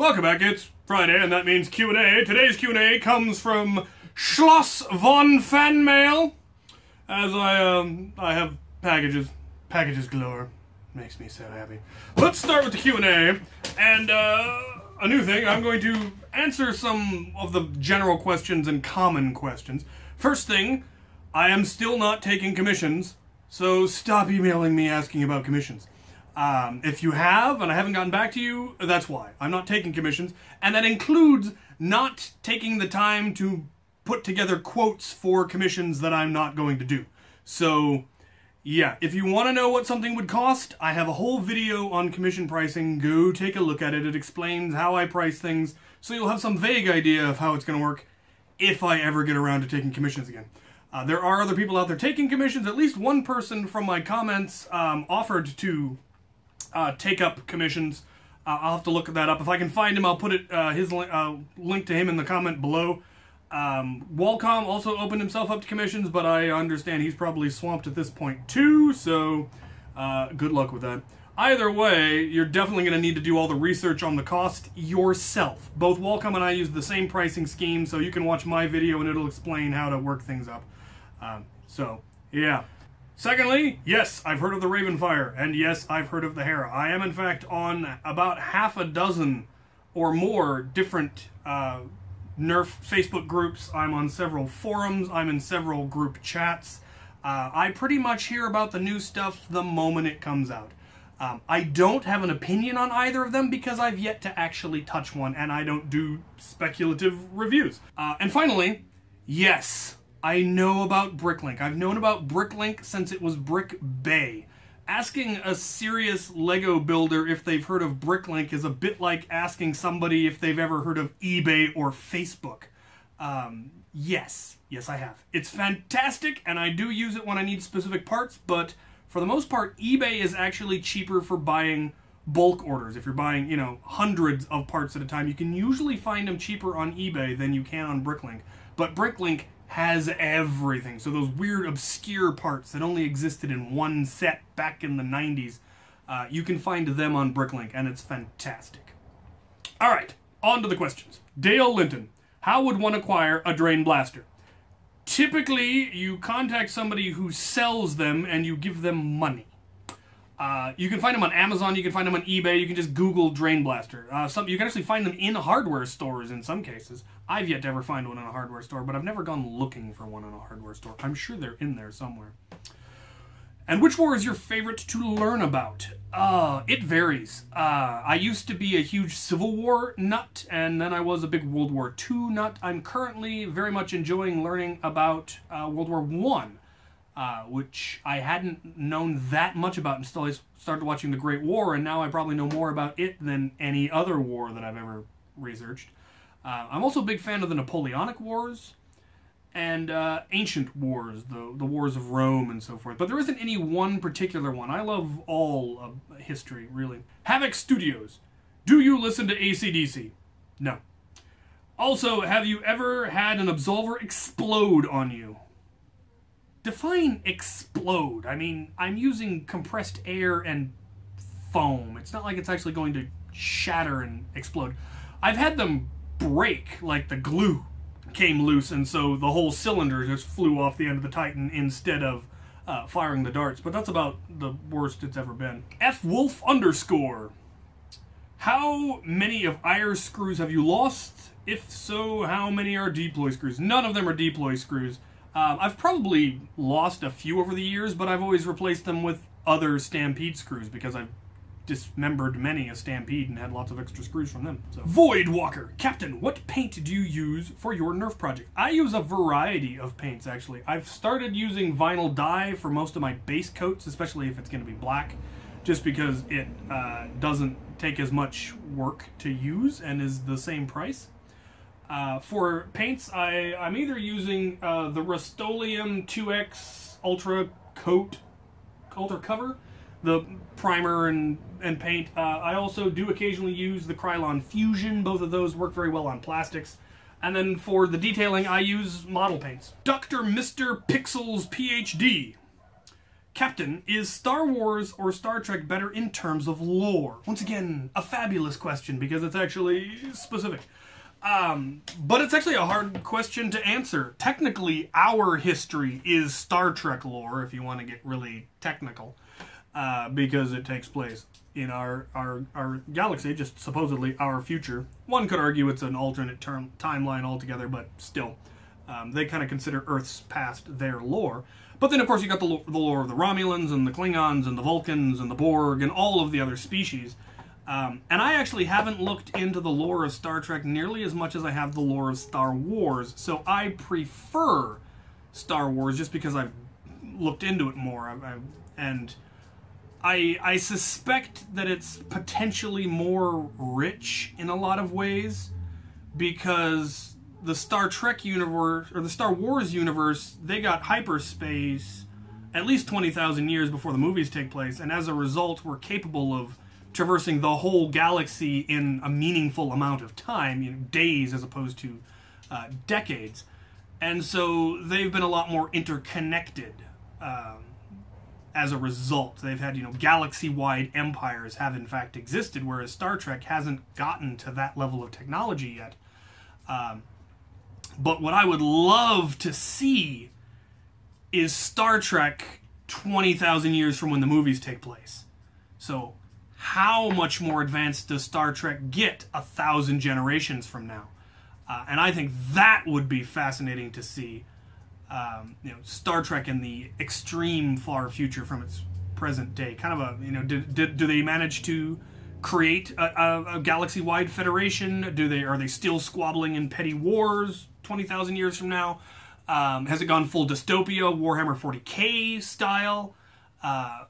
welcome back. It's Friday, and that means Q&A. Today's Q&A comes from Schloss von Fanmail. As I have packages galore. Makes me so happy. Let's start with the Q&A, and a new thing. I'm going to answer some of the general questions and common questions. First thing, I am still not taking commissions, so stop emailing me asking about commissions. If you have, and I haven't gotten back to you, that's why. I'm not taking commissions, and that includes not taking the time to put together quotes for commissions that I'm not going to do. So, yeah, if you want to know what something would cost, I have a whole video on commission pricing. Go take a look at it. It explains how I price things, so you'll have some vague idea of how it's going to work if I ever get around to taking commissions again. There are other people out there taking commissions. At least one person from my comments offered to take up commissions. I'll have to look that up. If I can find him, I'll put it his link to him in the comment below. Walcom also opened himself up to commissions, but I understand he's probably swamped at this point too, so good luck with that. Either way, you're definitely going to need to do all the research on the cost yourself. Both Walcom and I use the same pricing scheme, so you can watch my video and it'll explain how to work things up. So, yeah. Secondly, yes, I've heard of the Ravenfire, and yes, I've heard of the Hera. I am, in fact, on about half a dozen or more different Nerf Facebook groups. I'm on several forums. I'm in several group chats. I pretty much hear about the new stuff the moment it comes out. I don't have an opinion on either of them because I've yet to actually touch one, and I don't do speculative reviews. And finally, yes, I know about Bricklink. I've known about Bricklink since it was Brick Bay. Asking a serious Lego builder if they've heard of Bricklink is a bit like asking somebody if they've ever heard of eBay or Facebook. Yes, I have. It's fantastic, and I do use it when I need specific parts, but for the most part, eBay is actually cheaper for buying bulk orders. If you're buying, hundreds of parts at a time, you can usually find them cheaper on eBay than you can on Bricklink. But Bricklink has everything. So those weird, obscure parts that only existed in one set back in the 90s, you can find them on Bricklink, and it's fantastic. All right, on to the questions. Dale Linton, how would one acquire a drain blaster? Typically, you contact somebody who sells them, and you give them money. You can find them on Amazon, you can find them on eBay, you can just Google drain blaster. You can actually find them in hardware stores in some cases. I've yet to ever find one in a hardware store, but I've never gone looking for one in a hardware store. I'm sure they're in there somewhere. And which war is your favorite to learn about? It varies. I used to be a huge Civil War nut, and then I was a big World War II nut. I'm currently very much enjoying learning about World War I. Which I hadn't known that much about until I started watching The Great War, and now I probably know more about it than any other war that I've ever researched. I'm also a big fan of the Napoleonic Wars and ancient wars, the wars of Rome and so forth. But there isn't any one particular one. I love all of history, really. Havoc Studios. Do you listen to AC/DC? No. Also, have you ever had an absolver explode on you? Define explode. I mean, I'm using compressed air and foam. It's not like it's actually going to shatter and explode. I've had them break, like the glue came loose, and so the whole cylinder just flew off the end of the Titan instead of firing the darts. But that's about the worst it's ever been. FWolf_. How many of IR's screws have you lost? If so, how many are deploy screws? None of them are deploy screws. I've probably lost a few over the years, but I've always replaced them with other Stampede screws because I've dismembered many a Stampede and had lots of extra screws from them. So. Void Walker. Captain, what paint do you use for your Nerf project? I use a variety of paints, actually. I've started using vinyl dye for most of my base coats, especially if it's going to be black, just because it doesn't take as much work to use and is the same price. For paints, I'm either using the Rust-Oleum 2X Ultra Cover, the primer and paint. I also do occasionally use the Krylon Fusion. Both of those work very well on plastics. And then for the detailing, I use model paints. Dr. Mr. Pixels PhD. Captain, is Star Wars or Star Trek better in terms of lore? Once again, a fabulous question because it's actually specific. But it's actually a hard question to answer. Technically, our history is Star Trek lore, if you want to get really technical, because it takes place in our galaxy, just supposedly our future. One could argue it's an alternate timeline altogether, but still, they kind of consider Earth's past their lore. But then, of course, you got the lore of the Romulans and the Klingons and the Vulcans and the Borg and all of the other species. And I actually haven't looked into the lore of Star Trek nearly as much as I have the lore of Star Wars, so I prefer Star Wars just because I've looked into it more. And I suspect that it's potentially more rich in a lot of ways because the Star Trek universe, or the Star Wars universe, they got hyperspace at least 20,000 years before the movies take place, and as a result, we're capable of traversing the whole galaxy in a meaningful amount of time, you know, days as opposed to decades. And so they've been a lot more interconnected as a result. They've had, you know, galaxy-wide empires have in fact existed, whereas Star Trek hasn't gotten to that level of technology yet. But what I would love to see is Star Trek 20,000 years from when the movies take place. So how much more advanced does Star Trek get 1,000 generations from now? And I think that would be fascinating to see. You know, Star Trek in the extreme far future from its present day. Kind of a, you know, do they manage to create a galaxy-wide federation? Are they still squabbling in petty wars 20,000 years from now? Has it gone full dystopia, Warhammer 40K style? I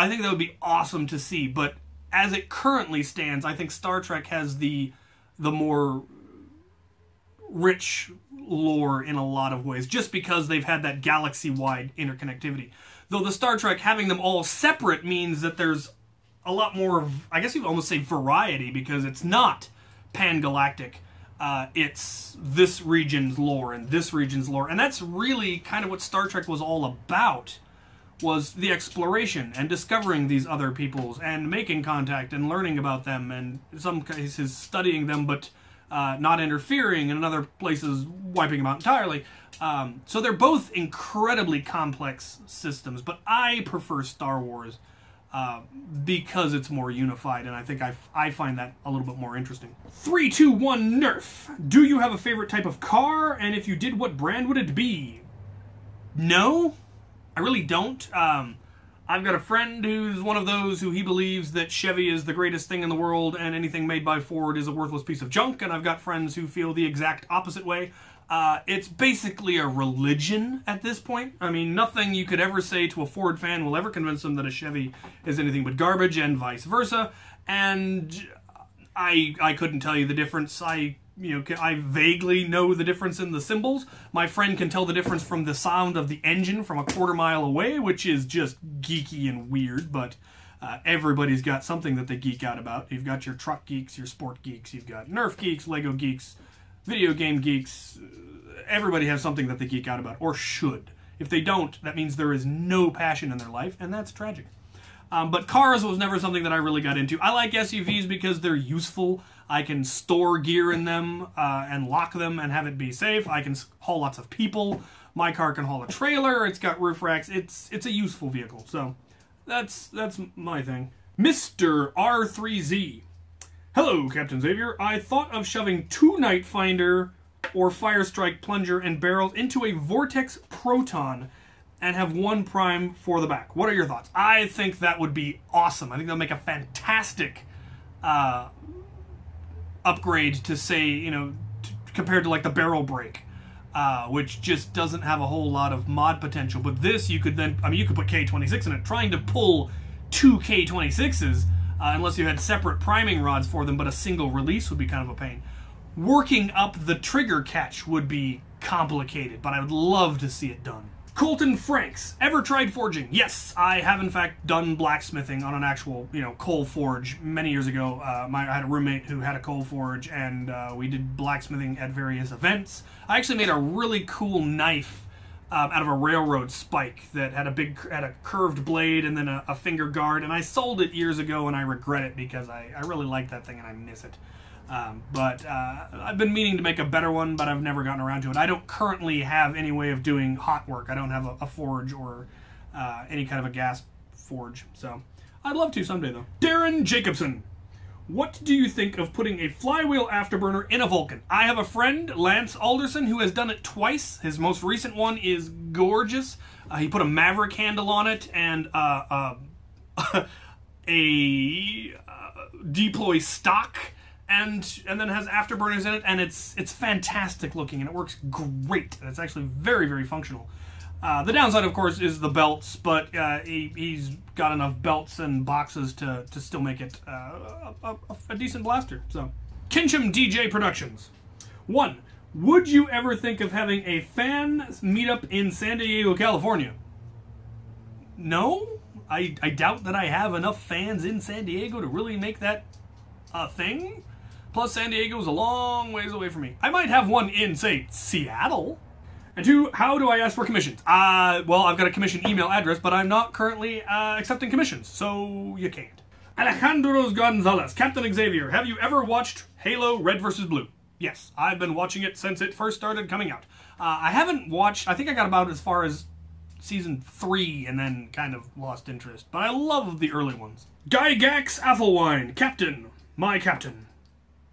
think that would be awesome to see, but as it currently stands, I think Star Trek has the more rich lore in a lot of ways, just because they've had that galaxy-wide interconnectivity. Though the Star Trek, having them all separate means that there's a lot more, I guess you could almost say variety, because it's not pan-galactic. It's this region's lore and this region's lore, and that's really kind of what Star Trek was all about, was the exploration and discovering these other peoples and making contact and learning about them, and in some cases studying them, but not interfering, and in other places wiping them out entirely. So they're both incredibly complex systems, but I prefer Star Wars because it's more unified, and I think I find that a little bit more interesting. 3, 2, 1, Nerf. Do you have a favorite type of car? And if you did, what brand would it be? No, I really don't. I've got a friend who's one of those who he believes that Chevy is the greatest thing in the world and anything made by Ford is a worthless piece of junk, and I've got friends who feel the exact opposite way. It's basically a religion at this point. I mean, nothing you could ever say to a Ford fan will ever convince them that a Chevy is anything but garbage, and vice versa. And I couldn't tell you the difference. I vaguely know the difference in the symbols. My friend can tell the difference from the sound of the engine from a quarter-mile away, which is just geeky and weird, but everybody's got something that they geek out about. You've got your truck geeks, your sport geeks, you've got Nerf geeks, Lego geeks, video game geeks. Everybody has something that they geek out about, or should. If they don't, that means there is no passion in their life, and that's tragic. But cars was never something that I really got into. I like SUVs because they're useful. I can store gear in them and lock them and have it be safe. I can haul lots of people. My car can haul a trailer. It's got roof racks. It's a useful vehicle. So that's my thing. Mr. R3Z. Hello, Captain Xavier. I thought of shoving 2 Nightfinder or Firestrike plunger and barrels into a Vortex Proton and have 1 prime for the back. What are your thoughts? I think that would be awesome. I think that'll make a fantastic upgrade to, say, you know, compared to like the barrel brake, which just doesn't have a whole lot of mod potential. But this, you could then, I mean, you could put K26 in it. Trying to pull 2 K26s, unless you had separate priming rods for them, but a single release would be kind of a pain. Working up the trigger catch would be complicated, but I would love to see it done. Colton Franks, ever tried forging? Yes, I have in fact done blacksmithing on an actual, you know, coal forge many years ago. I had a roommate who had a coal forge, and we did blacksmithing at various events. I actually made a really cool knife out of a railroad spike that had a curved blade and then a finger guard, and I sold it years ago, and I regret it because I really like that thing and I miss it. But I've been meaning to make a better one, but I've never gotten around to it. I don't currently have any way of doing hot work. I don't have a forge or any kind of a gas forge, so I'd love to someday, though. Darren Jacobson. What do you think of putting a flywheel afterburner in a Vulcan? I have a friend, Lance Alderson, who has done it twice. His most recent one is gorgeous. He put a Maverick handle on it and a deploy stock, and then has afterburners in it, and it's fantastic looking, and it works great. And it's actually very, very functional. The downside, of course, is the belts, but he's got enough belts and boxes to still make it a decent blaster. So, Kincham DJ Productions. 1. Would you ever think of having a fan meetup in San Diego, California? No? I doubt that I have enough fans in San Diego to really make that a thing. Plus, San Diego is a long ways away from me. I might have one in, say, Seattle. And 2, how do I ask for commissions? Well, I've got a commission email address, but I'm not currently accepting commissions, so you can't. Alejandro Gonzalez, Captain Xavier, have you ever watched Halo Red vs. Blue? Yes, I've been watching it since it first started coming out. I haven't watched, I think I got about as far as season 3 and then kind of lost interest, but I love the early ones. Gygax Athelwine, Captain, my Captain.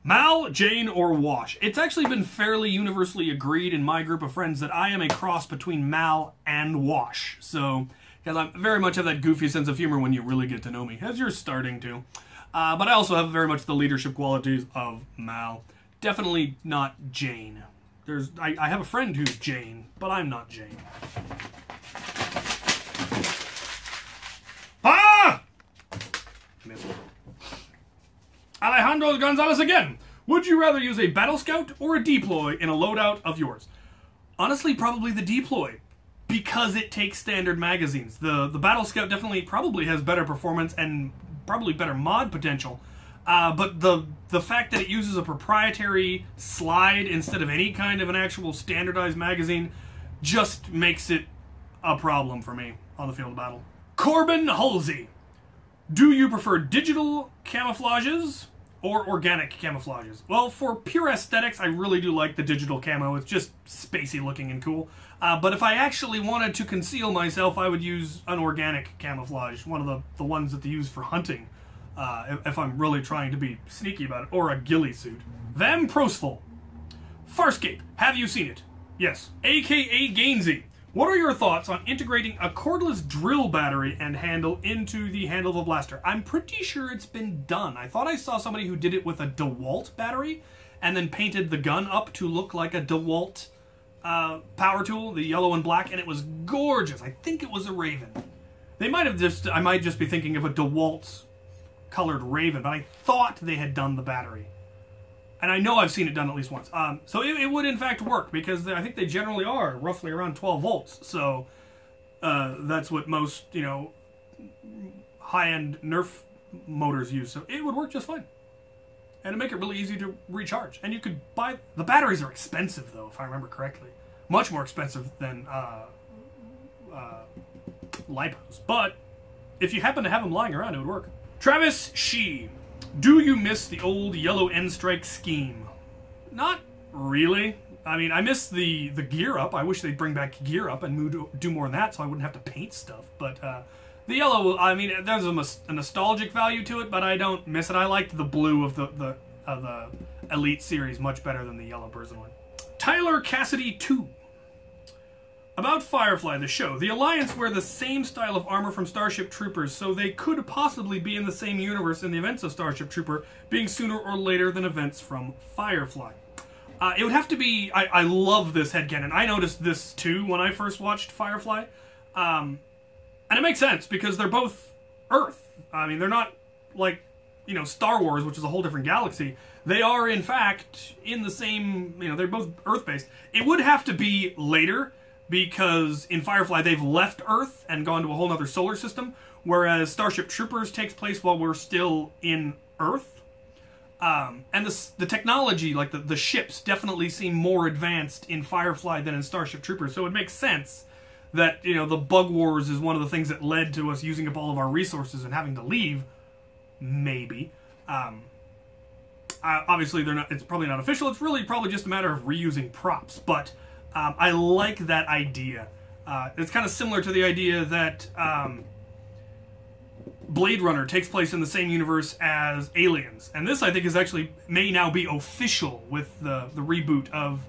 Mal, Jane, or Wash? It's actually been fairly universally agreed in my group of friends that I am a cross between Mal and Wash. So, because I very much have that goofy sense of humor when you really get to know me, as you're starting to. But I also have very much the leadership qualities of Mal. Definitely not Jane. I have a friend who's Jane, but I'm not Jane. Ah! Missed. Alejandro Gonzalez again. Would you rather use a Battle Scout or a Deploy in a loadout of yours? Honestly, probably the Deploy, because it takes standard magazines. The Battle Scout definitely probably has better performance and probably better mod potential. But the fact that it uses a proprietary slide instead of any kind of an actual standardized magazine just makes it a problem for me on the field of battle. Corbin Halsey. Do you prefer digital camouflages or organic camouflages? Well, for pure aesthetics, I really do like the digital camo. It's just spacey looking and cool. But if I actually wanted to conceal myself, I would use an organic camouflage, one of the ones that they use for hunting, if I'm really trying to be sneaky about it, or a ghillie suit. Vam Prosful. Farscape. Have you seen it? Yes. AKA Gainsey. What are your thoughts on integrating a cordless drill battery and handle into the handle of a blaster? I'm pretty sure it's been done. I thought I saw somebody who did it with a DeWalt battery and then painted the gun up to look like a DeWalt power tool, the yellow and black, and it was gorgeous. I think it was a Raven. I might just be thinking of a DeWalt colored Raven, but I thought they had done the battery. And I know I've seen it done at least once. So it would in fact work, because I think they generally are roughly around 12 volts. So that's what most, high-end Nerf motors use. So it would work just fine. And it'd make it really easy to recharge. And you could buy... The batteries are expensive, though, if I remember correctly. Much more expensive than LiPos. But if you happen to have them lying around, it would work. Travis Shee. Do you miss the old yellow N-Strike scheme? Not really. I mean, I miss the gear up. I wish they'd bring back gear up and do more of that so I wouldn't have to paint stuff. But the yellow, I mean, there's a nostalgic value to it, but I don't miss it. I liked the blue of the Elite series much better than the yellow personally. Tyler Cassidy 2. About Firefly, the show. The Alliance wear the same style of armor from Starship Troopers, so they could possibly be in the same universe in the events of Starship Trooper, being sooner or later than events from Firefly. It would have to be... I love this headcanon. I noticed this too when I first watched Firefly. And it makes sense, because they're both Earth. I mean, they're not like, Star Wars, which is a whole different galaxy. They are, in fact, in the same... they're both Earth-based. It would have to be later, because in Firefly they've left Earth and gone to a whole other solar system, whereas Starship Troopers takes place while we're still in Earth. And the technology, like the ships, definitely seem more advanced in Firefly than in Starship Troopers, so it makes sense that, you know, the bug wars is one of the things that led to us using up all of our resources and having to leave. Maybe. Obviously, they're not. It's probably not official. It's really probably just a matter of reusing props. But I like that idea. It's kind of similar to the idea that Blade Runner takes place in the same universe as Aliens, and this I think is actually may now be official with the reboot of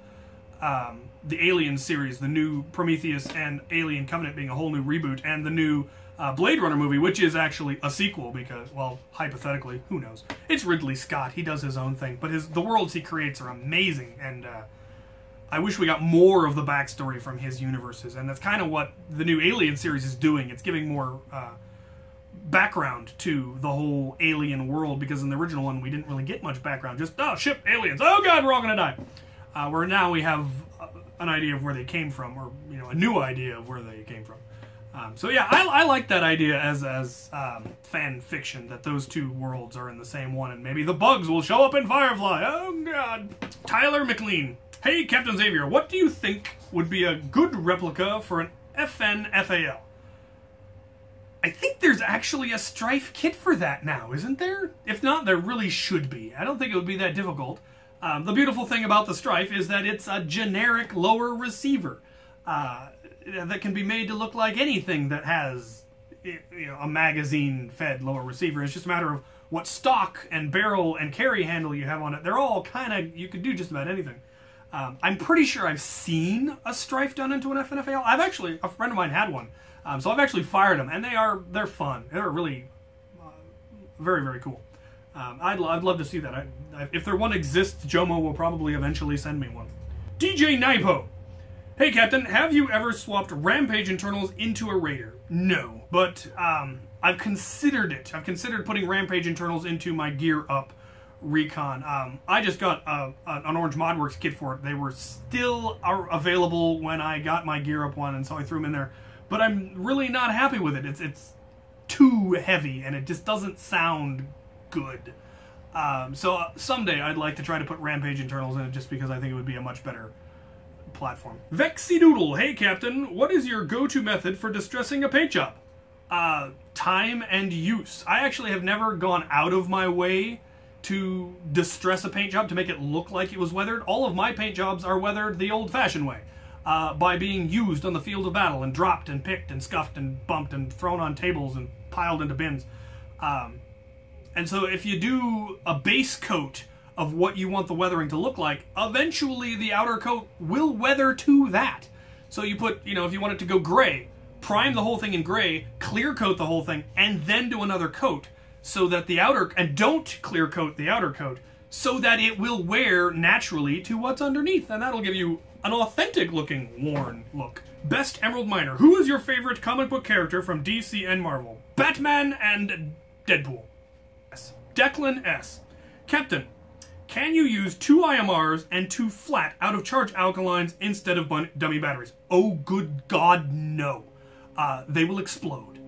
the Alien series, the new Prometheus and Alien Covenant being a whole new reboot, and the new Blade Runner movie, which is actually a sequel because, well, hypothetically, who knows? It's Ridley Scott. He does his own thing, but the worlds he creates are amazing, and I wish we got more of the backstory from his universes, and that's kind of what the new Alien series is doing. It's giving more background to the whole alien world, because in the original one we didn't really get much background. Just, oh, ship, aliens, oh god, we're all gonna die. Where now we have an idea of where they came from, or, you know, a new idea of where they came from. So yeah, I like that idea as fan fiction, that those two worlds are in the same one, and maybe the bugs will show up in Firefly. Oh god. Tyler McLean. Hey, Captain Xavier, what do you think would be a good replica for an FNFAL? I think there's actually a Strife kit for that now, isn't there? If not, there really should be. I don't think it would be that difficult. The beautiful thing about the Strife is that it's a generic lower receiver that can be made to look like anything that has, you know, a magazine-fed lower receiver. It's just a matter of what stock and barrel and carry handle you have on it. They're all kind of, you could do just about anything. I'm pretty sure I've seen a Strife done into an FNFAL. A friend of mine had one. So I've actually fired them, and they're fun. They're really very, very cool. I'd love to see that. If there one exists, Jomo will probably eventually send me one. DJ Naipo. Hey, Captain, have you ever swapped Rampage internals into a Raider? No, but I've considered it. I've considered putting Rampage internals into my Gear Up Recon. I just got an Orange Modworks kit for it. They were still available when I got my Gear Up one, and so I threw them in there. But I'm really not happy with it. It's too heavy, and it just doesn't sound good. So someday I'd like to try to put Rampage internals in it, just because I think it would be a much better platform. Vexidoodle, hey Captain, what is your go-to method for distressing a paint job? Time and use. I actually have never gone out of my way to distress a paint job to make it look like it was weathered. All of my paint jobs are weathered the old-fashioned way. By being used on the field of battle and dropped and picked and scuffed and bumped and thrown on tables and piled into bins. And so if you do a base coat of what you want the weathering to look like, eventually the outer coat will weather to that. So you put, you know, if you want it to go gray, prime the whole thing in gray, clear coat the whole thing, and then do another coat so that the outer, and don't clear coat the outer coat, so that it will wear naturally to what's underneath, and that'll give you an authentic looking worn look. Best Emerald Miner. Who is your favorite comic book character from DC and Marvel? Batman and Deadpool. S. Declan S. Captain, can you use 2 IMRs and 2 flat out of charge alkalines instead of dummy batteries? Oh good god, no. They will explode.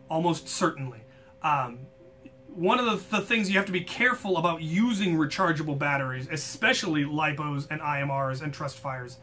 Almost certainly. One of the things you have to be careful about using rechargeable batteries, especially LiPos and IMRs and trust fires,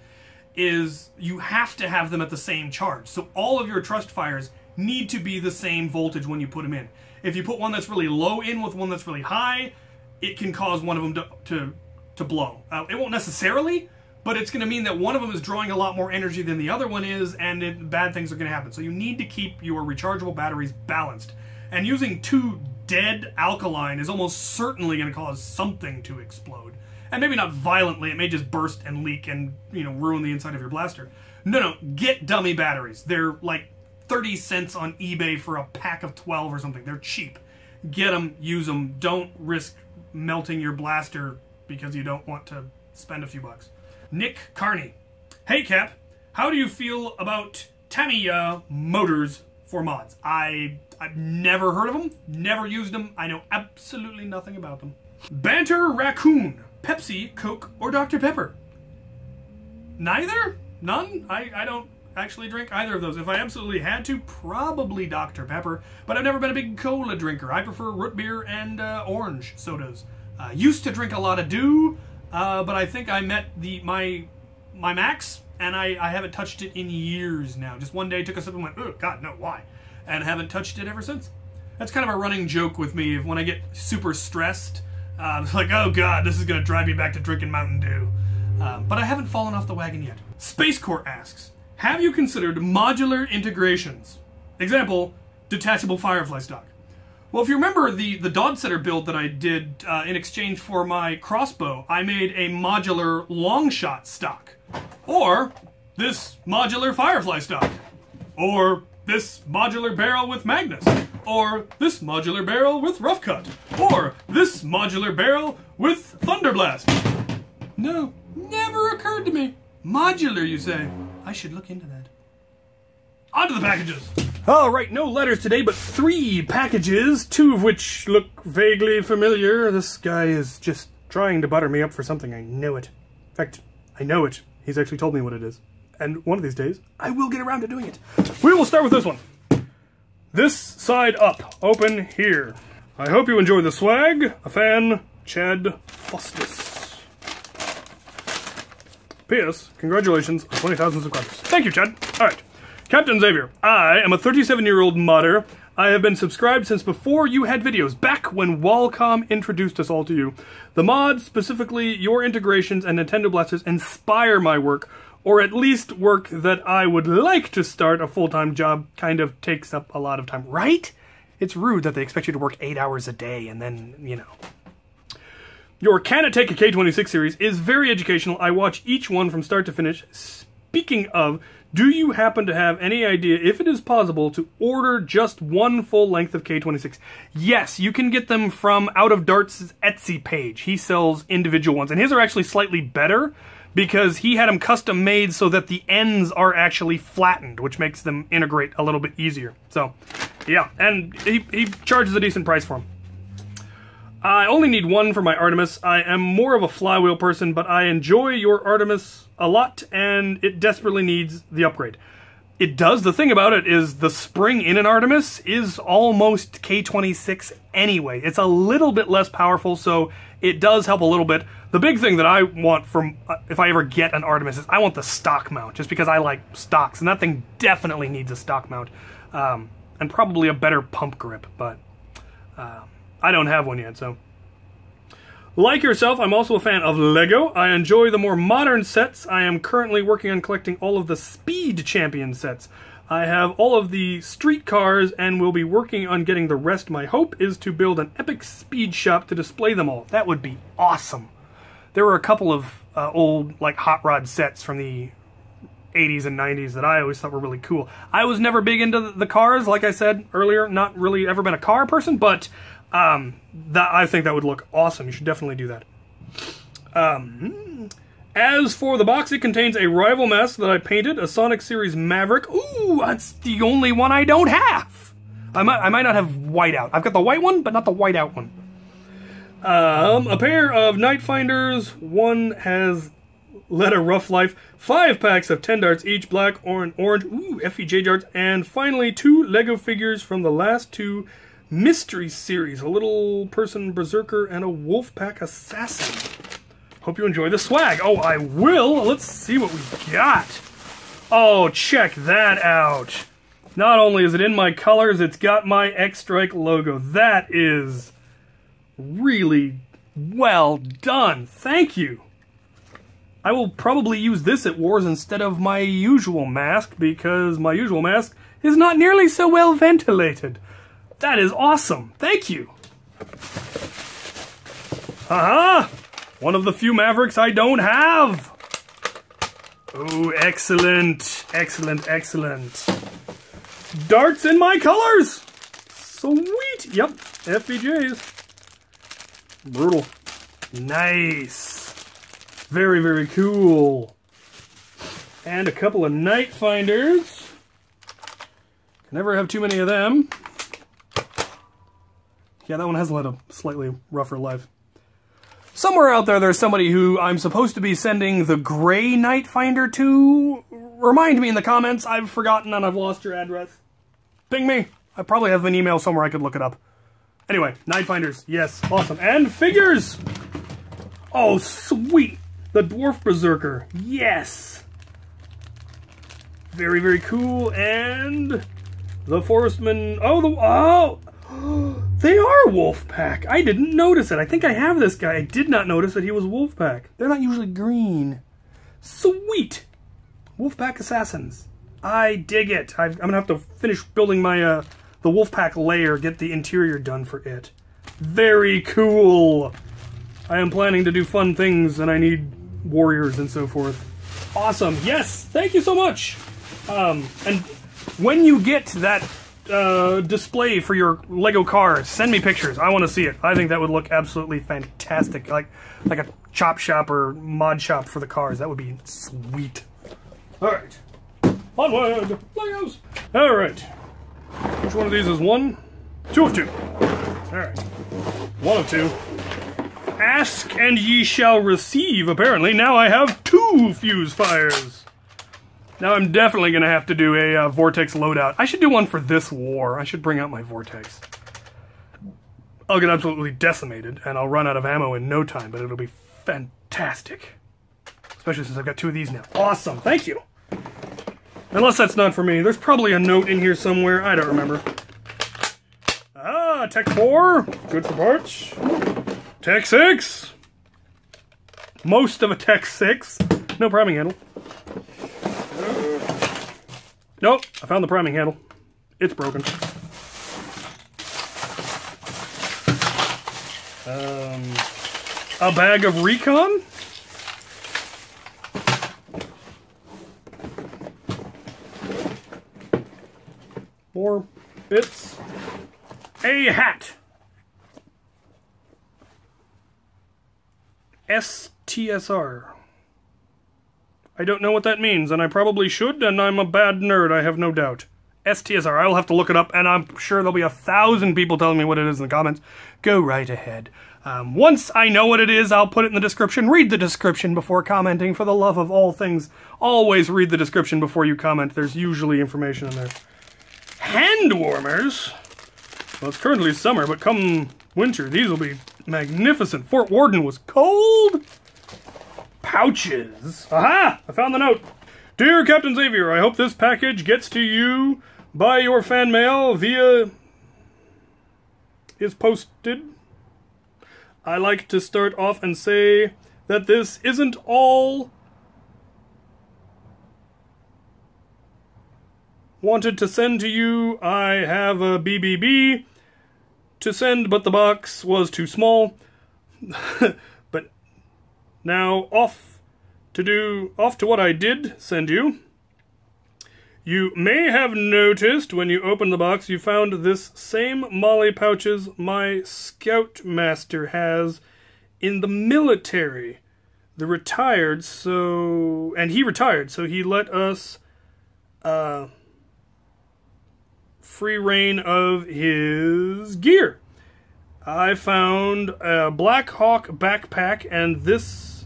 is you have to have them at the same charge. So all of your trust fires need to be the same voltage when you put them in. If you put one that's really low in with one that's really high, it can cause one of them to blow. It won't necessarily, but it's going to mean that one of them is drawing a lot more energy than the other one is, and bad things are going to happen. So you need to keep your rechargeable batteries balanced. And using 2 dead alkaline is almost certainly going to cause something to explode. And maybe not violently, it may just burst and leak and, you know, ruin the inside of your blaster. No, get dummy batteries. They're like 30 cents on eBay for a pack of 12 or something. They're cheap. Get them, use them. Don't risk melting your blaster because you don't want to spend a few bucks. Nick Carney. Hey Cap, how do you feel about Tamiya motors for mods? I've never heard of them, never used them, I know absolutely nothing about them. Banter Raccoon. Pepsi, Coke, or Dr. Pepper? Neither? None? I don't actually drink either of those. If I absolutely had to, probably Dr. Pepper, but I've never been a big cola drinker. I prefer root beer and orange sodas. Used to drink a lot of Dew, but I think I met my max and I haven't touched it in years now. Just one day took a sip and went, oh God, no, why? And haven't touched it ever since. That's kind of a running joke with me when I get super stressed. It's like, oh God, this is going to drive me back to drinking Mountain Dew. But I haven't fallen off the wagon yet. Space Court asks, have you considered modular integrations? Example, detachable Firefly stock. Well, if you remember the Dod Setter build that I did in exchange for my crossbow, I made a modular long shot stock. Or this modular Firefly stock. Or this modular barrel with Magnus. Or this modular barrel with Rough Cut. Or this modular barrel with Thunderblast. No, never occurred to me. Modular, you say? I should look into that. On to the packages. All right, no letters today, but 3 packages, 2 of which look vaguely familiar. This guy is just trying to butter me up for something. I know it. In fact, I know it. He's actually told me what it is. And one of these days, I will get around to doing it. We will start with this one. This side up, open here. I hope you enjoy the swag. A fan, Chad Fostis. P.S. Congratulations on 20,000 subscribers. Thank you, Chad. All right. Captain Xavier, I am a 37-year-old modder. I have been subscribed since before you had videos, back when Wallcom introduced us all to you. The mods, specifically your integrations and Nintendo blasters, inspire my work, or at least work that I would like to start. A full-time job kind of takes up a lot of time, right? It's rude that they expect you to work 8 hours a day and then, you know. Your Can It Take a K26 series is very educational. I watch each one from start to finish. Speaking of, do you happen to have any idea if it is possible to order just one full length of K26? Yes, you can get them from Out of Dart's Etsy page. He sells individual ones, and his are actually slightly better because he had them custom made so that the ends are actually flattened, which makes them integrate a little bit easier. So, yeah, and he charges a decent price for them. I only need one for my Artemis. I am more of a flywheel person, but I enjoy your Artemis a lot, and it desperately needs the upgrade. It does. The thing about it is the spring in an Artemis is almost K26 anyway. It's a little bit less powerful, so it does help a little bit. The big thing that I want from, if I ever get an Artemis, is I want the stock mount, just because I like stocks, and that thing definitely needs a stock mount. And probably a better pump grip, but I don't have one yet, so. Like yourself, I'm also a fan of LEGO. I enjoy the more modern sets. I am currently working on collecting all of the Speed Champion sets. I have all of the street cars and will be working on getting the rest. My hope is to build an epic speed shop to display them all. That would be awesome. There were a couple of old like hot rod sets from the 80s and 90s that I always thought were really cool. I was never big into the cars, like I said earlier, not really ever been a car person, but I think that would look awesome. You should definitely do that. As for the box, it contains a rival mask that I painted, a Sonic Series Maverick. Ooh, that's the only one I don't have. I might not have whiteout. I've got the white one, but not the whiteout one. A pair of Night Finders. One has led a rough life. 5 packs of 10 darts each, black or orange. Ooh, FEJ darts. And finally, 2 Lego figures from the last 2 Mystery series, a little person berserker and a Wolfpack assassin. Hope you enjoy the swag. Oh, I will. Let's see what we got. Oh, check that out. Not only is it in my colors, it's got my X-Strike logo. That is really well done. Thank you. I will probably use this at Wars instead of my usual mask because my usual mask is not nearly so well ventilated. That is awesome. Thank you. Haha! One of the few Mavericks I don't have. Oh, excellent. Excellent, excellent. Darts in my colors. Sweet. Yep, FPJs. Brutal. Nice. Very, very cool. And a couple of Night Finders. Can never have too many of them. Yeah, that one has led a slightly rougher life. Somewhere out there, there's somebody who I'm supposed to be sending the gray Night Finder to. Remind me in the comments. I've forgotten and I've lost your address. Ping me. I probably have an email somewhere I could look it up. Anyway, Night Finders. Yes, awesome. And figures! Oh, sweet! The Dwarf Berserker. Yes! Very, very cool. And the Forestman. Oh, they are Wolfpack. I didn't notice it. I think I have this guy. I did not notice that he was Wolfpack. They're not usually green. Sweet. Wolfpack Assassins. I dig it. I'm going to have to finish building my the Wolfpack layer, get the interior done for it. Very cool. I am planning to do fun things, and I need warriors and so forth. Awesome. Yes, thank you so much. And when you get that display for your Lego cars, send me pictures. I want to see it. I think that would look absolutely fantastic. Like a chop shop or mod shop for the cars. That would be sweet. Alright. Onward! Legos! Alright. Which one of these is one? 2 of 2. Alright. 1 of 2. Ask and ye shall receive, apparently. Now I have 2 fuse fires. Now I'm definitely going to have to do a vortex loadout. I should do one for this war. I should bring out my vortex. I'll get absolutely decimated, and I'll run out of ammo in no time, but it'll be fantastic. Especially since I've got 2 of these now. Awesome, thank you. Unless that's not for me. There's probably a note in here somewhere. I don't remember. Ah, Tech 4. Good for parts. Tech 6. Most of a Tech 6. No priming handle. Nope, I found the priming handle. It's broken. A bag of recon? More bits. A hat. STSR. I don't know what that means, and I probably should, and I'm a bad nerd, I have no doubt. STSR, I will have to look it up, and I'm sure there'll be 1,000 people telling me what it is in the comments. Go right ahead. Once I know what it is, I'll put it in the description. Read the description before commenting, for the love of all things. Always read the description before you comment. There's usually information in there. Hand warmers. Well, it's currently summer, but come winter, these will be magnificent. Fort Warden was cold. Pouches. Aha! I found the note. Dear Captain Xavier, I hope this package gets to you by your fan mail via is posted. I like to start off and say that this isn't all wanted to send to you. I have a BBB to send, but the box was too small. But now off to what I did send you. You may have noticed when you opened the box you found this same Molly pouches my Scoutmaster has in the military. He retired, so he let us free reign of his gear. I found a Black Hawk backpack and this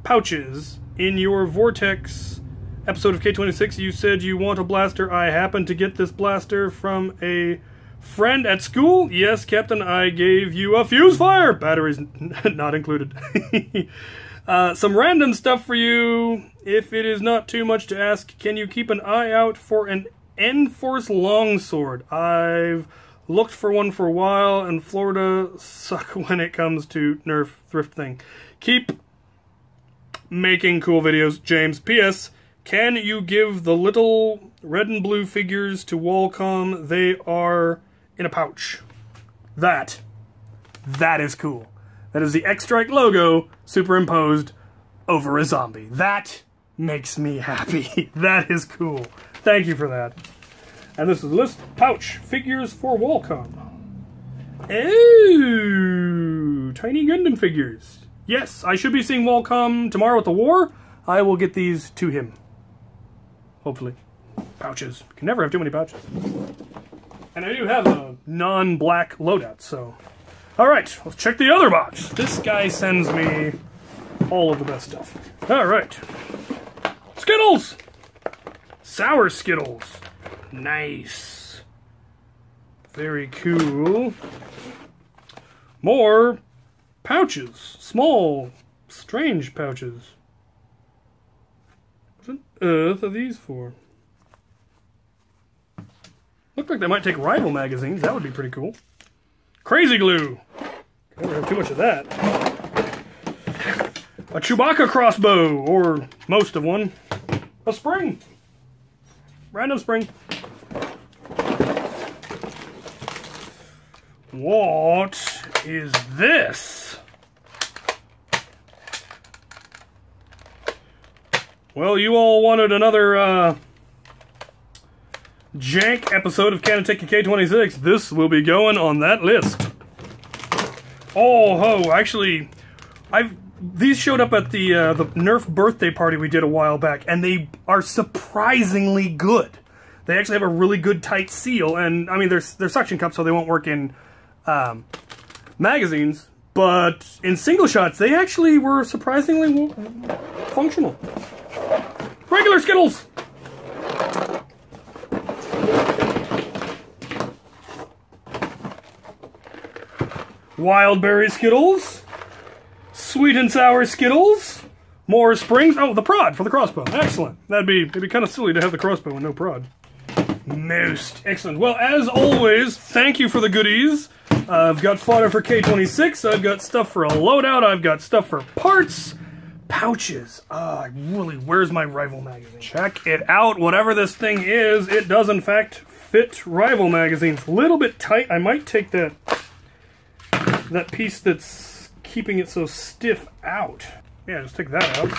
pouches in your Vortex episode of K26. You said you want a blaster. I happened to get this blaster from a friend at school. Yes, Captain, I gave you a fuse fire. Batteries not included. Some random stuff for you. If it is not too much to ask, can you keep an eye out for an N-Force longsword? I've looked for one for a while, and Florida suck when it comes to Nerf thrift thing. Keep making cool videos, James. P.S. Can you give the little red and blue figures to Wallcom? They are in a pouch. That is cool. That is the X-Strike logo superimposed over a zombie. That makes me happy. That is cool. Thank you for that. And this is a list pouch figures for Wallcom. Oh, tiny Gundam figures. Yes, I should be seeing Wallcom tomorrow at the war. I will get these to him. Hopefully. Pouches. Can never have too many pouches. And I do have a non-black loadout, so... Alright, let's check the other box. This guy sends me all of the best stuff. Alright. Skittles! Sour Skittles. Nice. Very cool. More pouches. Small, strange pouches. What on earth are these for? Look like they might take rival magazines. That would be pretty cool. Crazy glue. Don't have too much of that. A Chewbacca crossbow, or most of one. A spring. Random spring. What is this? Well, you all wanted another jank episode of Can It Take a K26. This will be going on that list. Oh, ho, actually, these showed up at the Nerf birthday party we did a while back, and they are surprisingly good. They actually have a really good tight seal, and I mean, they're suction cups, so they won't work in magazines, but in single shots, they actually were surprisingly functional. Regular Skittles! Wild berry Skittles, sweet and sour Skittles, more springs. Oh, the prod for the crossbow. Excellent. It'd be kind of silly to have the crossbow and no prod. Most excellent. Well, as always, thank you for the goodies. I've got fodder for K26. I've got stuff for a loadout. I've got stuff for parts. Pouches. Where's my rival magazine? Check it out. Whatever this thing is, it does in fact fit rival magazines. A little bit tight. I might take that piece that's keeping it so stiff out. Yeah, just take that out.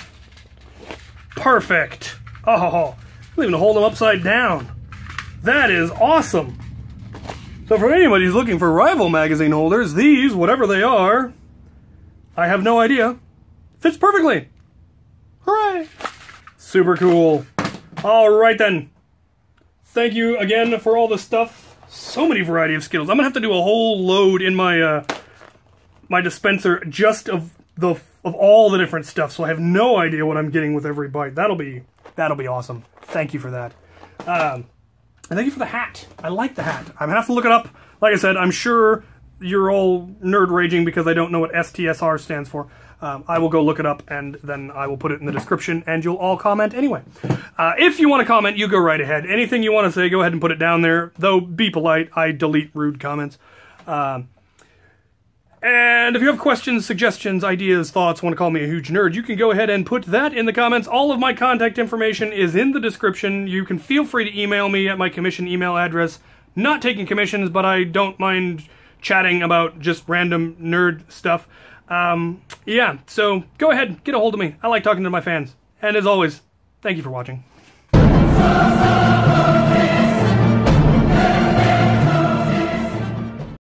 Perfect. Oh, I'm even hold them upside down. That is awesome. So for anybody who's looking for rival magazine holders, these, whatever they are, I have no idea, fits perfectly. Hooray! Super cool. All right then. Thank you again for all the stuff. So many variety of Skittles. I'm gonna have to do a whole load in my my dispenser just of all the different stuff, so I have no idea what I'm getting with every bite. That'll be awesome. Thank you for that. And thank you for the hat. I like the hat. I'm gonna have to look it up. Like I said, I'm sure you're all nerd raging because I don't know what STSR stands for. I will go look it up, and then I will put it in the description, and you'll all comment anyway. If you want to comment, you go right ahead. Anything you want to say, go ahead and put it down there. Though, be polite. I delete rude comments. And if you have questions, suggestions, ideas, thoughts, want to call me a huge nerd, you can go ahead and put that in the comments. All of my contact information is in the description. You can feel free to email me at my commission email address. Not taking commissions, but I don't mind chatting about just random nerd stuff. Yeah, so go ahead, get a hold of me. I like talking to my fans. And as always, thank you for watching.